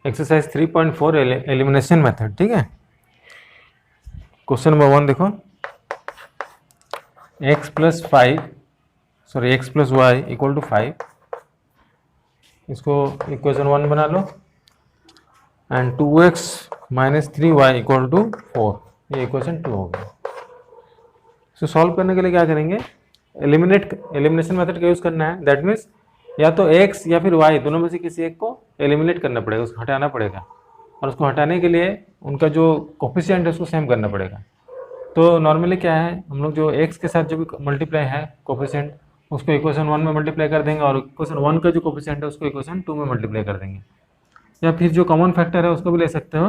Exercise 3.4 elimination method. ठीक है, question number 1 देखो, x plus y equal to 5, इसको इक्वेशन 1 बना लो, and 2x minus 3y equal to 4, ये इक्वेशन 2 हो गया। इसको सॉल्व करने के लिए क्या करेंगे, एलिमिनेशन मेथड का यूज़ करना है। दैट मीन्स या तो x या फिर y दोनों में से किसी एक को एलिमिनेट करना पड़ेगा, उसको हटाना पड़ेगा, और उसको हटाने के लिए उनका जो कोफिशिएंट है उसको सेम करना पड़ेगा। तो नॉर्मली क्या है, हम लोग जो x के साथ जो भी मल्टीप्लाई है कोफिशिएंट, उसको इक्वेशन 1 में मल्टीप्लाई कर देंगे, और इक्वेशन 1 का जो कोफिशिएंट है उसको इक्वेशन 2 में मल्टीप्लाई कर देंगे। या फिर जो कॉमन फैक्टर है उसको भी ले सकते हो।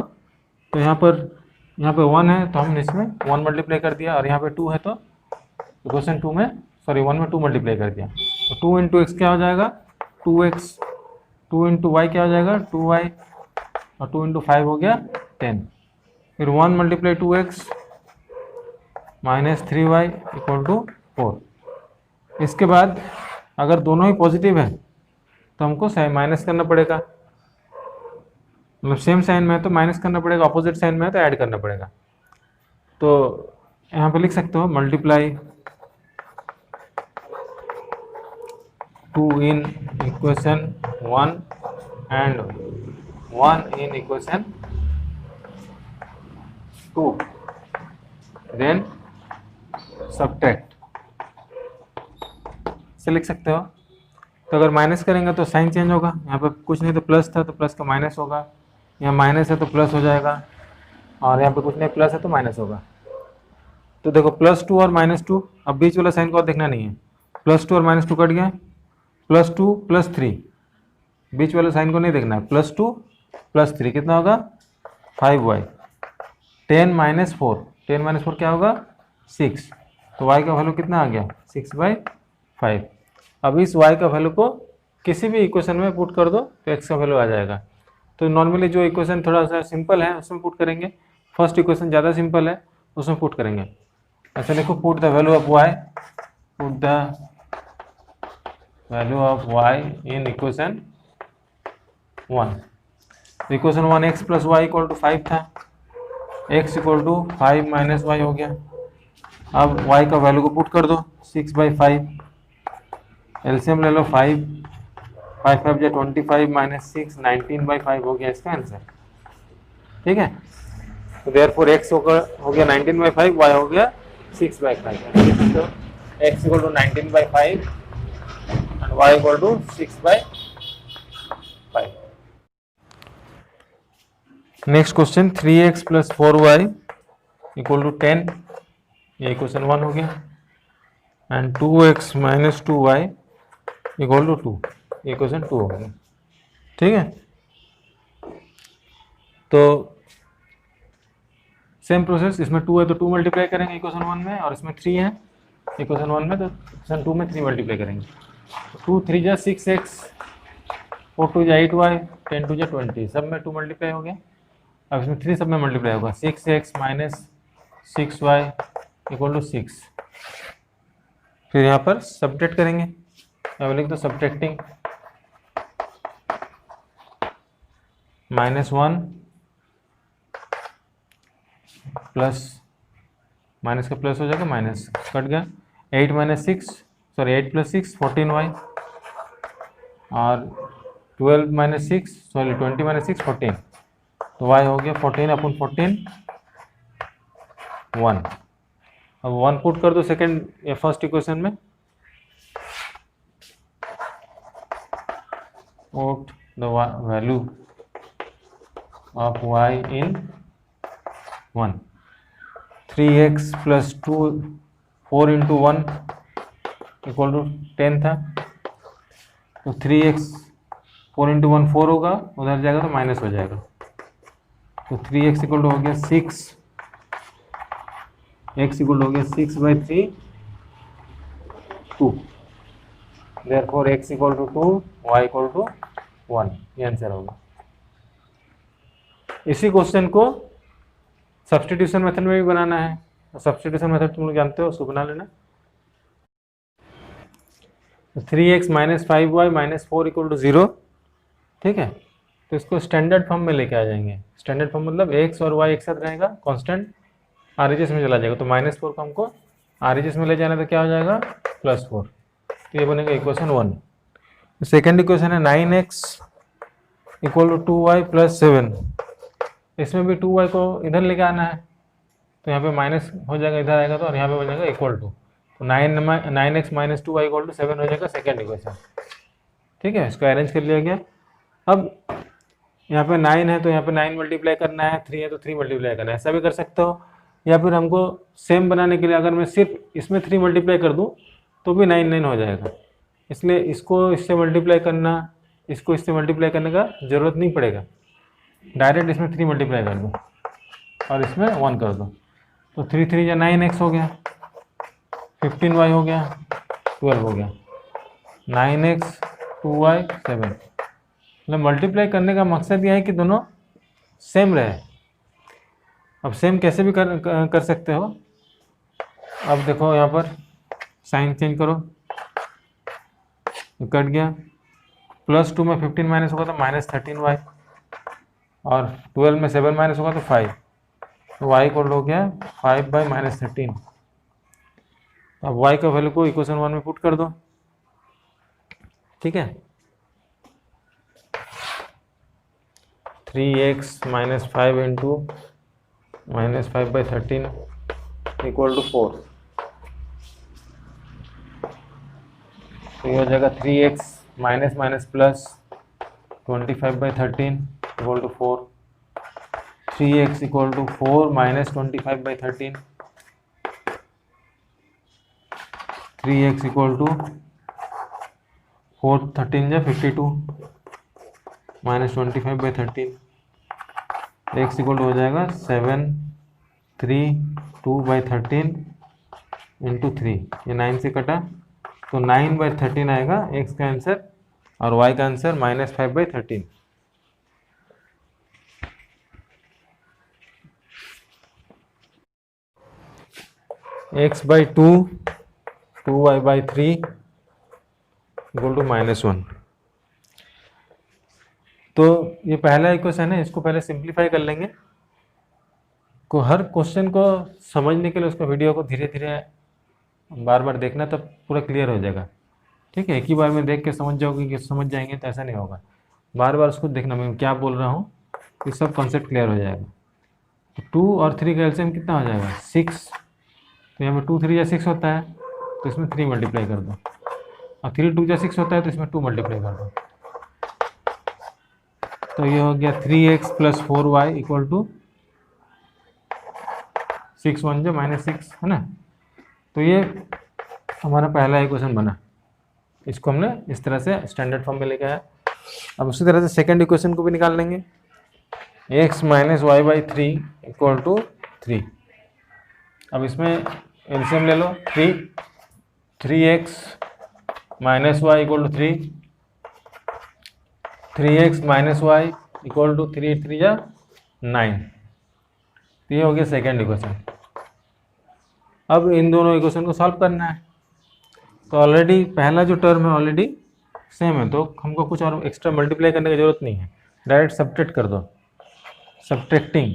तो यहाँ पे 1 है तो हमने इसमें 1 मल्टीप्लाई कर दिया, और यहाँ पे 2 है तो इक्वेशन 2 में 1 में 2 मल्टीप्लाई कर दिया। तो 2 इंटू एक्स क्या हो जाएगा 2x, 2 इंटू वाई क्या हो जाएगा 2y, और 2 इंटू 5 हो गया 10। फिर 1 multiply 2x minus 3y equal to 4। इसके बाद अगर दोनों ही पॉजिटिव है तो हमको माइनस करना पड़ेगा, मतलब सेम साइन में है तो माइनस करना पड़ेगा, अपोजिट साइन में है तो ऐड करना पड़ेगा। तो यहाँ पे लिख सकते हो multiply 2 in equation 1 and 1 in equation 2, then subtract, से लिख सकते हो। तो अगर माइनस करेंगे तो साइन चेंज होगा, यहाँ पे कुछ नहीं तो प्लस था तो प्लस का माइनस होगा, यहाँ माइनस है तो प्लस हो जाएगा, और यहाँ पे कुछ नहीं प्लस है तो माइनस होगा। तो देखो +2 और -2, अब बीच वाला साइन को और देखना नहीं है, +2 और -2 कट गया, +2 + 3, बीच वाले साइन को नहीं देखना है, +2 + 3 कितना होगा 5y, 10 - 4, 10 - 4 क्या होगा 6, तो y का वैल्यू कितना आ गया 6/5। अब इस y का वैल्यू को किसी भी इक्वेशन में पुट कर दो तो x का वैल्यू आ जाएगा। तो नॉर्मली जो इक्वेशन थोड़ा सा सिंपल है उसमें पुट करेंगे, फर्स्ट इक्वेशन ज़्यादा सिंपल है उसमें पुट करेंगे। ऐसा लिखो, put the value of y, put the value of y in equation 1। Equation 1 x plus y equal to 5 था, x equal to 5 minus y हो गया। अब y का वैल्यू को पुट कर दो 6/5, एलसीएम ले लो 5 5 5 या 25 माइनस 6 19/5 हो गया इसका आंसर। ठीक है, तो देयरफॉर x हो गया 19/5, y हो गया 6/5। तो x equal to 19/5 and y equal to 6/5। Next question 3x + 4y equal to 10, ये इक्वेशन 1 हो गया, and 2x - 2y equal to 2, equation 2 हो गया। ठीक है, तो सेम प्रोसेस, इसमें 2 है तो 2 मल्टीप्लाई करेंगे इक्वेशन 1 में, और इसमें 3 है इक्वेशन 1 में तो इक्वेशन 2 में 3 मल्टीप्लाई करेंगे। 2 3 जा 6x, 4 2 जा 8y, 10 2 जा 20, सब में 2 मल्टीप्लाई हो गया। अब इसमें 3 सब में मल्टीप्लाई होगा, 6x - 6y इक्वल टू 6। फिर यहाँ पर सब्ट्रैक्ट करेंगे, अब लिख दो सब्ट्रैक्टिंग -1 प्लस माइनस का प्लस हो जाएगा, माइनस कट गया, 8 + 6 14y, और 20 - 6 14, तो y हो गया 14/14 1। अब 1 पुट कर दो सेकंड या फर्स्ट इक्वेशन में, put the value of y in 1। 3x + 2 4 × 1 equal to 10 था, तो 3x 4 × 1 4 होगा, उधर जाएगा तो माइनस हो जाएगा, तो 3x इक्वल टू हो गया 6, x इक्वल हो गया 6/3 2, therefore x equal to 2, y equal to 1, ये आंसर होगा। इसी क्वेश्चन को सब्स्टिट्यूशन मेथड में भी बनाना है, सब्स्टिट्यूशन मेथड तुम लोग जानते हो, उसको बना लेना। 3x - 5y - 4 इक्वल टू 0, ठीक है, तो इसको स्टैंडर्ड फॉर्म में लेके आ जाएंगे। स्टैंडर्ड फॉर्म मतलब एक्स और वाई एक साथ रहेगा, कांस्टेंट आरएचएस में चला जाएगा, तो -4 को हमको आरएचएस में ले जाना, तो क्या हो जाएगा +4। तो ये बनेगा इक्वेशन 1। सेकेंड इक्वेशन है 9x = 2y + 7। इसमें भी 2y को इधर लेके आना है, तो यहाँ पे माइनस हो जाएगा, इधर आएगा तो, और यहाँ पे बन जाएगा इक्वल टू, तो 9x - 2y = 7 हो जाएगा सेकेंड इक्वेशन। ठीक है, इसको अरेंज कर लिया गया। अब यहाँ पे 9 है तो यहाँ पे 9 मल्टीप्लाई करना है, 3 है तो 3 मल्टीप्लाई करना है, ऐसा भी कर सकते हो। या फिर हमको सेम बनाने के लिए अगर मैं सिर्फ इसमें 3 मल्टीप्लाई कर दूँ तो भी 9 9 हो जाएगा, इसलिए इसको इससे मल्टीप्लाई करना, इसको इससे मल्टीप्लाई करने का ज़रूरत नहीं पड़ेगा, डायरेक्ट इसमें 3 मल्टीप्लाई कर दो और इसमें 1 कर दो, तो 3 3 या 9x हो गया, 15y हो गया, 12 हो गया, 9x 2y 7। मतलब मल्टीप्लाई करने का मकसद यह है कि दोनों सेम रहे। अब सेम कैसे भी कर सकते हो। अब देखो यहाँ पर साइन चेंज करो, कट गया, +2 में 15 माइनस होगा तो -13y, और 12 में 7 माइनस होगा तो 5, तो y को हो गया 5/-13। अब y का वैल्यू को इक्वेशन 1 में पुट कर दो। ठीक है, 3x - 5 × -5/13 = 4। तो ये हो जाएगा 3x minus plus 25/13 = 4। 3x = 4 - 25/13, 3x = 4 13 या 52 -25/13, x हो जाएगा 7 3 2/13 × 3, ये 9 से कटा तो 9/13 आएगा x का आंसर, और y का आंसर -5/13। x/2 2y/3 = -1। तो ये पहला इक्वेशन है, इसको पहले सिंप्लीफाई कर लेंगे। को हर क्वेश्चन को समझने के लिए उसको वीडियो को धीरे धीरे बार बार देखना, तब पूरा क्लियर हो जाएगा। ठीक है, एक ही बार में देख के समझ जाओगे कि समझ जाएंगे तो ऐसा नहीं होगा, बार बार उसको देखना मैं क्या बोल रहा हूँ, कि सब कॉन्सेप्ट क्लियर हो जाएगा। तो 2 और 3 का एलसीएम कितना हो जाएगा 6, तो यहाँ पर 2 3 या 6 होता है तो इसमें 3 मल्टीप्लाई कर दो, और 3 2 या 6 होता है तो इसमें 2 मल्टीप्लाई कर दो, तो ये हो गया 3x + 4y = 6 1 जो -6 है ना। तो ये हमारा पहला इक्वेशन बना, इसको हमने इस तरह से स्टैंडर्ड फॉर्म में लेके आया। अब उसी तरह से सेकंड इक्वेशन को भी निकाल लेंगे, x - y/3 = 3। अब इसमें एलसीएम ले लो, 3x - y = 3, 3x - y = 3 3 या 9। तो ये हो गया सेकेंड इक्वेशन। अब इन दोनों इक्वेशन को सॉल्व करना है, तो ऑलरेडी पहला जो टर्म है ऑलरेडी सेम है, तो हमको कुछ और एक्स्ट्रा मल्टीप्लाई करने की जरूरत नहीं है, डायरेक्ट सब्ट्रैक्ट कर दो। सब्ट्रैक्टिंग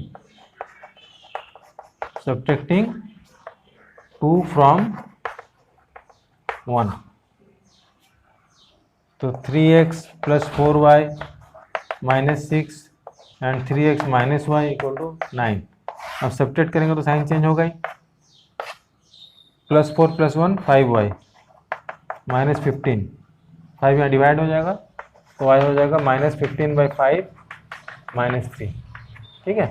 2 from 1, तो 3x + 4y - 6 and 3x - y = 9। अब सब्ट्रैक्ट करेंगे तो साइन चेंज होगा ही, +4 + 1 5y -15, 5 यहाँ डिवाइड हो जाएगा तो y हो जाएगा -15/5 -3। ठीक है,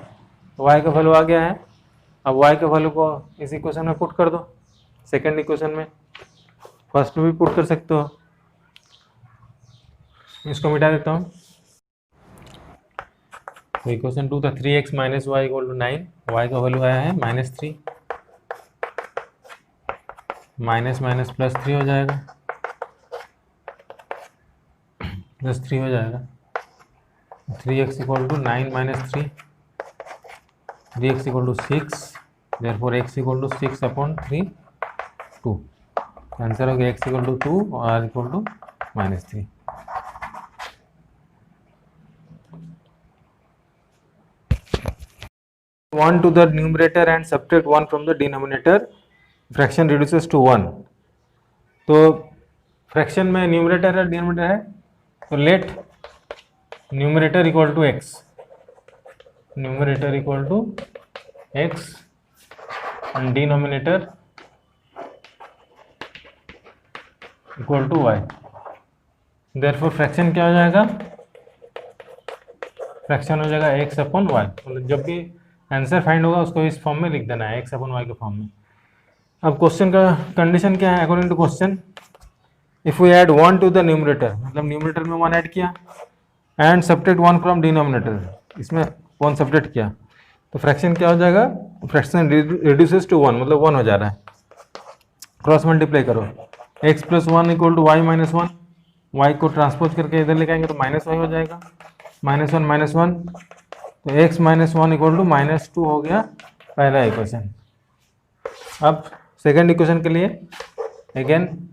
तो y का वैल्यू आ गया है। अब y के वैल्यू को इस इक्वेशन में पुट कर दो, सेकंड इक्वेशन में, फर्स्ट में भी पुट कर सकते हो। इसको मिटा देता हूँ, इक्वेशन 2 था 3x - y = 9, y का वैल्यू आया है -3, +3 हो जाएगा, +3 हो जाएगा, 3x = 9 - 3, 3x = 6, therefore x = 6/3 2। Answer हो गया x = 2 और r = -3। 1 to the numerator and subtract 1 from the denominator, fraction reduces to 1. तो फ्रैक्शन में न्यूमरेटर है डिनोमिनेटर है, तो let numerator equal to x, numerator equal to x and denominator equal to y. Therefore fraction क्या हो जाएगा, fraction हो जाएगा एक्स अपॉन वाई। मतलब जब भी आंसर फाइंड होगा उसको इस फॉर्म में लिख देना है, एक्स अपॉन वाई के फॉर्म में। अब क्वेश्चन का कंडीशन क्या है, according to question, if we add 1 to the numerator, मतलब न्यूमरेटर में 1 ऐड किया, एंड सब्ट्रैक्ट 1 फ्रॉम डिनोमिनेटर, इसमें 1 सब्ट्रैक्ट किया, तो फ्रैक्शन क्या हो जाएगा, फ्रैक्शन रिड्यूसेस टू 1, मतलब 1 हो जा रहा है। क्रॉस मल्टीप्लाई करो, x plus 1 equal to y minus 1, y को ट्रांसपोज करके इधर लेके आएंगे तो माइनस वाई हो जाएगा, माइनस वन, तो x minus 1 equal to minus 2 हो गया पहला इक्वेशन। अब सेकेंड इक्वेशन के लिए again,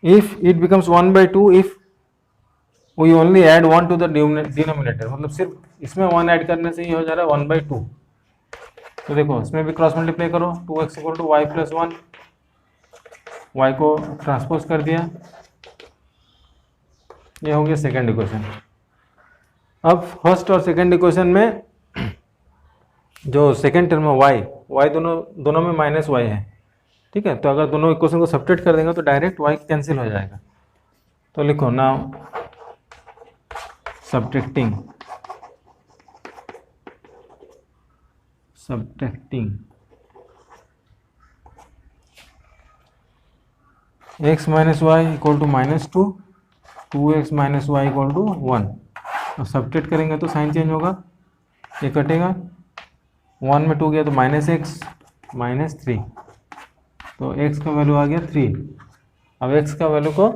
if it becomes 1/2 if we only add 1 to the denominator, मतलब सिर्फ इसमें 1 ऐड करने से ही हो जा रहा है 1/2। तो देखो इसमें भी क्रॉस मल्टीप्लाई करो, 2x equal to y plus 1, y को ट्रांसपोज कर दिया, ये हो गया सेकेंड इक्वेशन। अब फर्स्ट और सेकेंड इक्वेशन में जो सेकेंड टर्म है वाई दोनों में माइनस वाई है, ठीक है। तो अगर दोनों इक्वेशन को सब्ट्रैक्ट कर देंगे तो डायरेक्ट वाई कैंसिल हो जाएगा। तो लिखो now subtracting x minus y equal to minus 2, 2x minus y equal to 1। और सब्ट्रैक्ट करेंगे तो साइन चेंज होगा, ये कटेगा, 1 में 2 गया तो माइनस एक्स माइनस 3, तो x का वैल्यू आ गया 3। अब x का वैल्यू को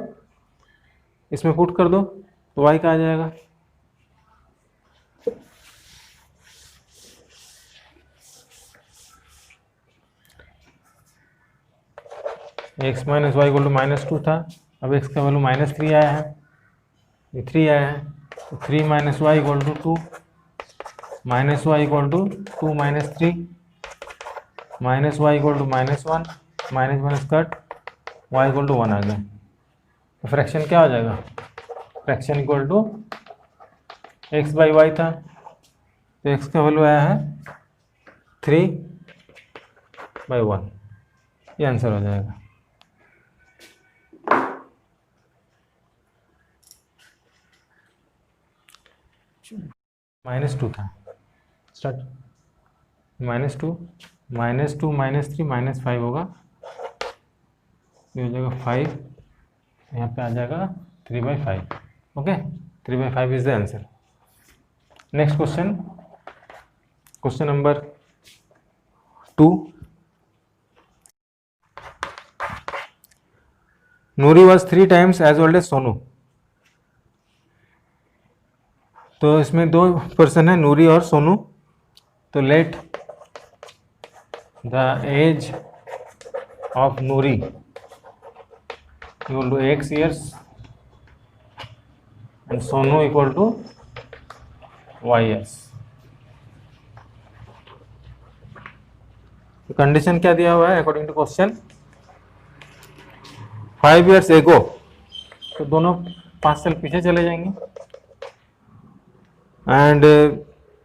इसमें पुट कर दो तो y का आ जाएगा, x minus y equal to minus 2 था, अब x का वैल्यू माइनस 3 आया है, ये 3 आया है, तो 3 minus y equal to 2, minus y equal to 2 minus 3, minus y equal to minus 1, minus minus cut, y equal to 1 आ गया। तो फ्रैक्शन क्या हो जाएगा, fraction equal to x by y था, तो x का वैल्यू आया है 3/1, ये आंसर हो जाएगा। -2 था, स्टार्ट, -2 माइनस 3 -5 होगा, ये हो जाएगा 5, यहाँ पे आ जाएगा 3/5। Okay, 3/5 is the answer. Next question, question number 2। Noori was 3 times as old as Sonu. तो इसमें 2 पर्सन है, नूरी और सोनू। तो let the age of Noori equal to x years and Sonu equal to y years। तो कंडीशन क्या दिया हुआ है अकॉर्डिंग टू क्वेश्चन, 5 years एगो, तो दोनों 5 साल पीछे चले जाएंगे, and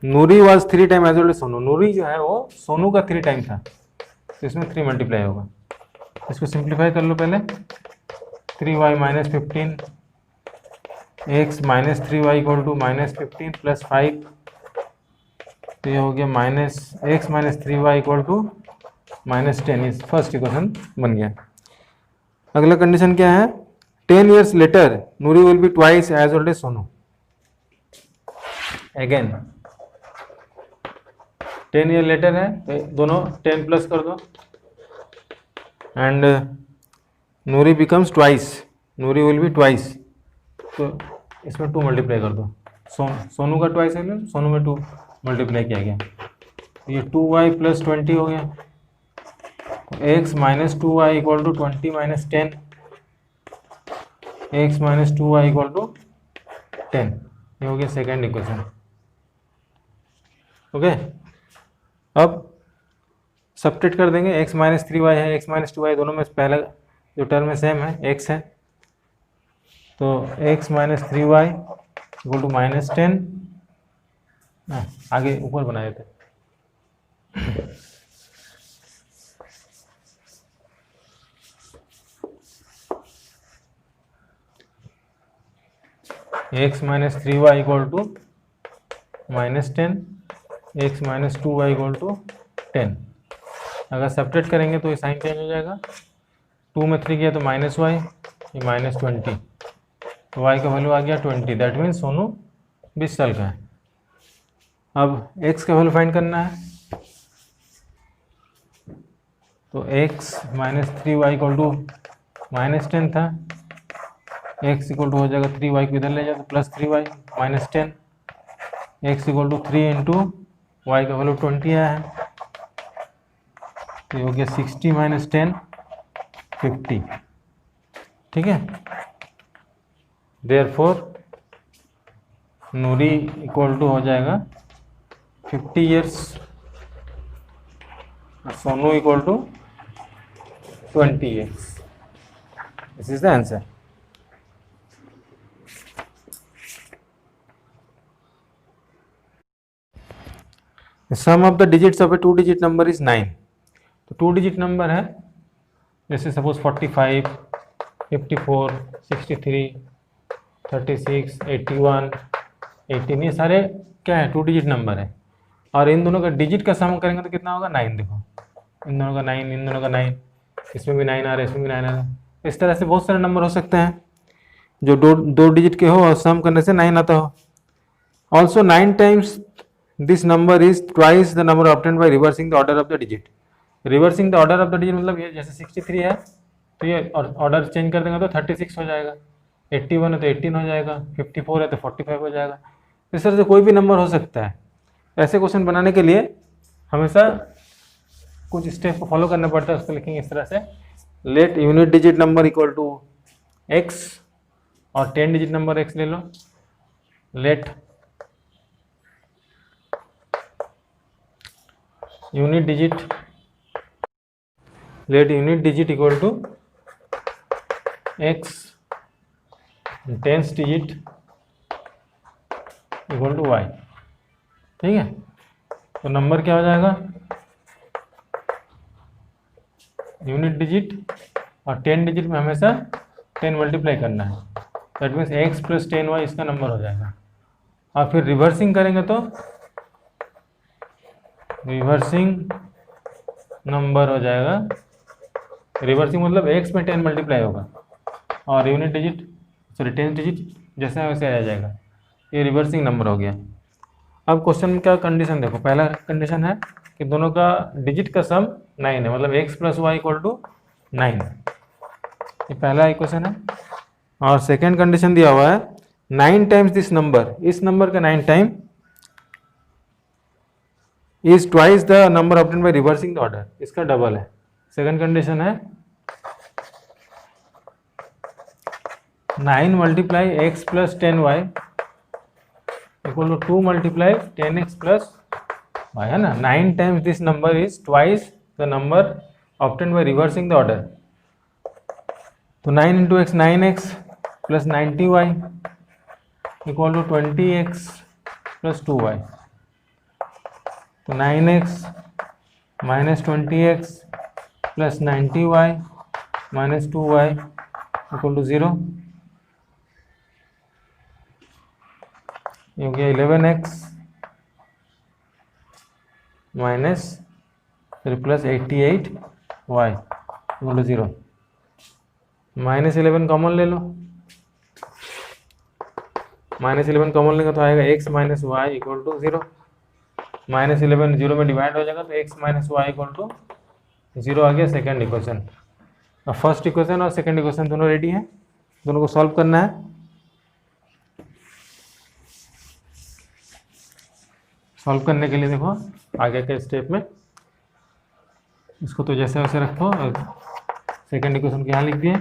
Noori was 3 times as old as Sonu. Noori जो है वो सोनू का 3 times था, तो इसमें 3 मल्टीप्लाई होगा। इसको सिंप्लीफाई कर लो पहले, 3y minus 15, x minus 3y equal to minus 15 plus 5, तो ये हो गया minus x minus 3y equal to minus 10। इस फर्स्ट इक्वेशन बन गया। अगला कंडीशन क्या है, 10 years later Noori will be twice as old as Sonu. Again 10 year later है, तो दोनों 10 प्लस कर दो, and Noori becomes twice, Noori will be twice, तो इसमें 2 मल्टीप्लाई कर दो। सोनू का ट्वाइस है, सोनू में 2 मल्टीप्लाई किया गया, ये 2y प्लस 20 हो गया, x minus 2y equal to 20 minus 10, x minus 2y equal to 10, ये हो गया सेकेंड इक्वेशन। ओके, अब सब्ट्रैक्ट कर देंगे, x माइनस 3y है, x माइनस 2y, दोनों में पहला जो टर्म है सेम है, x है, तो x minus 3y equal to minus 10, आगे ऊपर बनाए थे, x minus 3y equal to minus 10, x minus 2y equal to 10। अगर सब्ट्रैक्ट करेंगे तो ये साइन चेंज हो जाएगा, 2 में 3 गया तो माइनस वाई, ये माइनस 20, तो y का वैल्यू आ गया 20, दैट मीन्स सोनू 20 साल का है। अब x का वैल्यू फाइंड करना है, तो x minus 3y equal to minus 10 था, x इक्वल टू हो जाएगा 3y को इधर ले जाए तो plus 3y minus 10, x equal to 3 into y का वैल्यू 20 आया है, तो हो गया 60 माइनस 10 50, ठीक है। देयरफॉर नूरी इक्वल टू हो जाएगा 50 years, Sonu equal to 20 years. This is the answer. The sum of the digits of a 2-digit number is 9। तो 2-digit नंबर है, जैसे सपोज 45, 54, 63, 36, 81, 18, ये सारे क्या है 2-digit नंबर है, और इन दोनों का डिजिट का सम करेंगे तो कितना होगा 9। देखो इन दोनों का 9, इन दोनों का 9, इसमें भी 9 आ रहा है, इसमें भी 9 आ रहा है। इस तरह से बहुत सारे नंबर हो सकते हैं जो दो डिजिट के हो और सम करने से 9 आता हो। Also 9 times this number is twice the number obtained by reversing the order of the digit. Reversing the order of the digit मतलब ये जैसे 63 है तो ये ऑर्डर चेंज कर देंगे तो 36 हो जाएगा, 81 है तो 18 हो जाएगा, 54 है तो 45 हो जाएगा। इस तरह से कोई भी नंबर हो सकता है। ऐसे क्वेश्चन बनाने के लिए हमेशा कुछ स्टेप को फॉलो करना पड़ता है, उसको लिखेंगे इस तरह से, let unit digit number equal to x, और 10 डिजिट नंबर x ले लो, let unit digit equal to x, 10th digit equal to y, ठीक है। तो नंबर क्या हो जाएगा, यूनिट डिजिट और 10 डिजिट में हमेशा 10 मल्टीप्लाई करना है, that means x plus 10y इसका नंबर हो जाएगा। और फिर रिवर्सिंग करेंगे तो रिवर्सिंग नंबर हो जाएगा, रिवर्सिंग मतलब x में 10 मल्टीप्लाई होगा और यूनिट डिजिट सॉरी 10 डिजिट जैसे है वैसे आ जाएगा, ये रिवर्सिंग नंबर हो गया। अब क्वेश्चन का कंडीशन देखो, पहला कंडीशन है कि दोनों का डिजिट का सम 9 है, मतलब x plus y equal to 9, ये पहला इक्वेशन है। और सेकेंड कंडीशन दिया हुआ है 9 टाइम्स दिस नंबर, इस नंबर का 9 time is twice the number obtained by reversing the order, इसका डबल है। सेकेंड कंडीशन है 9 multiply x plus 10y equal to 2 multiply 10x plus y, है ना। 9 times this number is twice the number obtained by reversing the order, तो 9 into x 9x plus 90y equal to 20x plus 2y, तो 9x minus 20x plus 90y minus 2y equal to 0, ये हो गया 11x minus फिर plus 88y equal to 0। Minus 11 common ले लो, minus 11 common लेंगे तो आएगा x minus y equal to 0, minus 11 0 में डिवाइड हो जाएगा तो x minus y equal to 0 आ गया सेकेंड इक्वेशन। अब फर्स्ट इक्वेशन और सेकेंड इक्वेशन दोनों रेडी हैं, दोनों को सॉल्व करना है। सॉल्व करने के लिए देखो आगे के स्टेप में इसको तो जैसे वैसे रखो, सेकेंड इक्वेशन को यहाँ लिख दिए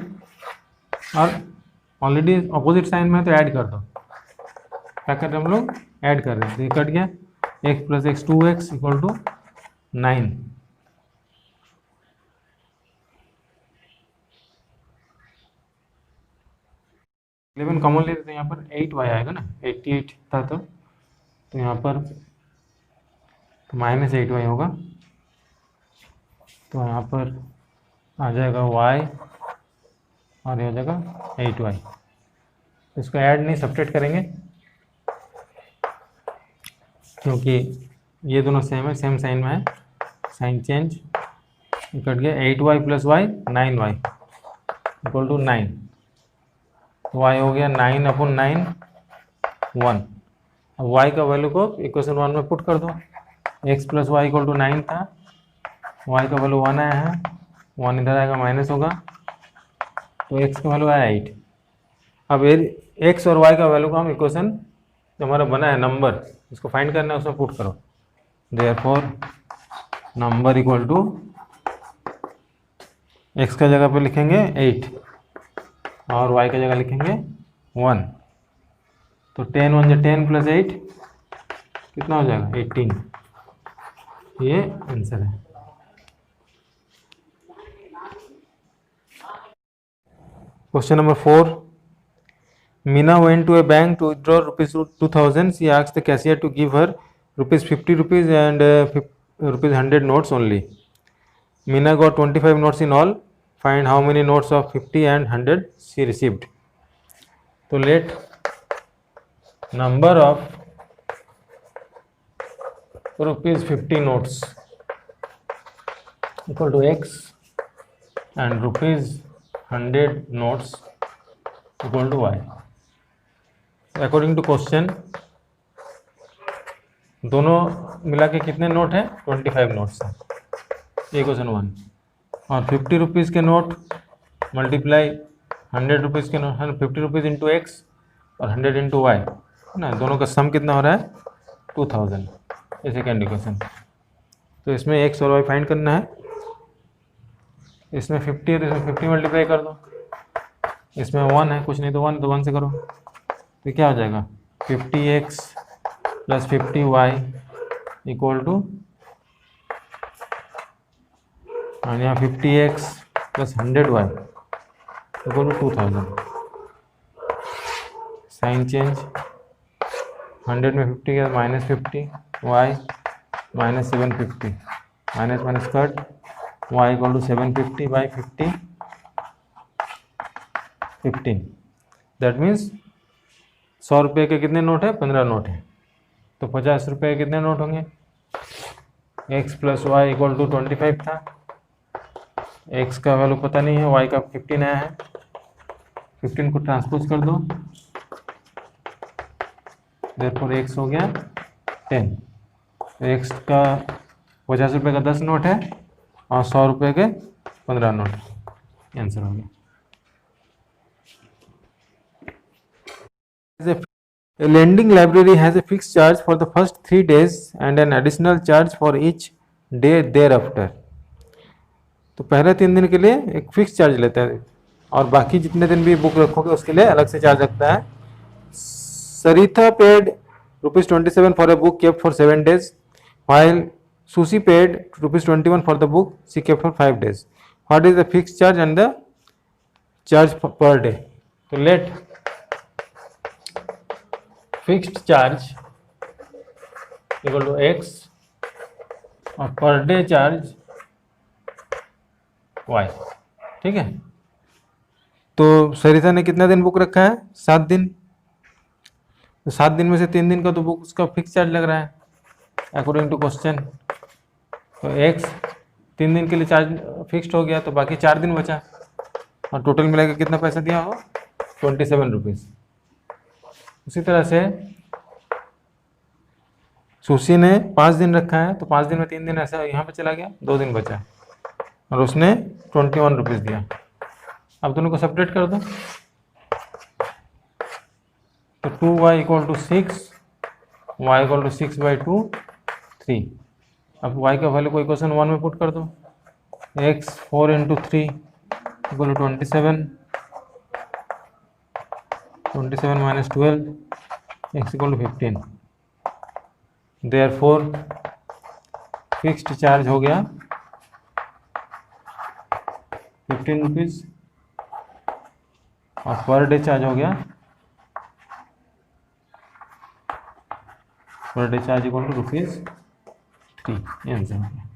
और ऑलरेडी अपोजिट साइन में है तो ऐड कर दो। क्या कर रहे हैं हम लोग, ऐड कर रहे हैं, तो ये कट गया, x plus x 2x equal to 9। Eleven common ले लेते हैं, यहाँ पर 8y आएगा ना, 88 था तो यहाँ पर -8y होगा, तो यहाँ पर आ जाएगा y और ये हो जाएगा 8y। इसको ऐड नहीं सब्ट्रैक्ट करेंगे क्योंकि ये दोनों सेम है, सेम साइन में है, साइन चेंज, कट गया 8y plus y 9y equal to 9। तो y हो गया 9/9 1। अब y का वैल्यू को इक्वेशन 1 में पुट कर दो, x plus y equal to 9 था, y का वैल्यू 1 आया है, 1 इधर आएगा माइनस होगा, तो x का वैल्यू आया 8। अब x और y का वैल्यू को हम इक्वेशन जो हमारा बना है नंबर, इसको फाइंड करना है, उसमें पुट करो। Therefore number equal to x का जगह पे लिखेंगे 8 और y का जगह लिखेंगे 1, तो 10 1 10 प्लस 8 कितना हो जाएगा 18। ये आंसर है। Question number 4, Meena went to a bank to withdraw rupees 2000. She asked the cashier to give her rupees 50 rupees and rupees 100 notes only. Meena got 25 notes in all. Find how many notes of 50 and 100 she received. So let number of rupees 50 notes equal to x and rupees 100 notes equal to y. According to question दोनों मिला के कितने note हैं 25 notes हैं, ये question 1। और 50 rupees के note multiply 100 rupees के नोट, 50 रुपीज़ इंटू एक्स और 100 इंटू वाई है ना, दोनों का सम कितना हो रहा है 2000, ये सेकेंड इक्वेशन। तो इसमें एक्स और वाई फाइंड करना है, इसमें 50 है तो इसमें 50 मल्टीप्लाई कर दो, इसमें 1 है, कुछ नहीं तो 1, तो 1 से करो, तो क्या हो जाएगा 50x plus 50y equal to, और यहाँ 50x plus 100y equal to 2000। Sign change, 100 में 50 गया -50, y -750, minus minus cut, y equal to 750 by 50 15। That means 100 रुपये के कितने नोट है 15 नोट है, तो 50 रुपये के कितने नोट होंगे, x plus y equal to 25 था, x का वैल्यू पता नहीं है, y का 15 आया है, 15 को ट्रांसपोज कर दो, देयरफॉर x हो गया 10। x का 50 रुपये का 10 नोट है और 100 रुपये के 15 नोट, आंसर हो गया। A lending library has a fixed charge for the first 3 days and an additional charge for each day thereafter. तो पहले 3 दिन के लिए एक फिक्स चार्ज लेता है और बाकी जितने दिन भी बुक रखोगे उसके लिए अलग से चार्ज लगता है। Saritha paid ₹27 for a book kept for 7 days, while Susie paid ₹21 for the book she kept for 5 days. What is the fixed charge and the charge per day? So let fixed charge equal to x और per day charge y, ठीक है। तो सरिता ने कितना दिन book रखा है 7 दिन, तो 7 दिन में से 3 दिन का तो बुक उसका फिक्स चार्ज लग रहा है अकॉर्डिंग टू क्वेश्चन। तो x 3 दिन के लिए चार्ज फिक्स्ड हो गया, तो बाकी 4 दिन बचा और टोटल मिला के कितना पैसा दिया हो 27 रुपीज़। उसी तरह से सुशी ने 5 दिन रखा है, तो 5 दिन में 3 दिन ऐसा यहाँ पे चला गया, 2 दिन बचा और उसने 21 रुपीज़ दिया। अब दोनों को सेपरेट कर दो, तो 2y equal to 6, y equal to 6/2 3। अब y का वैल्यू को इक्वेशन 1 में पुट कर दो, x 4 into 3 equal to 27, 27 minus 12 x equal to 15, therefore fixed charge हो गया 15 रुपीज़ और पर डे चार्ज हो गया per day charge equal to ₹3 ये आंसर हो गया।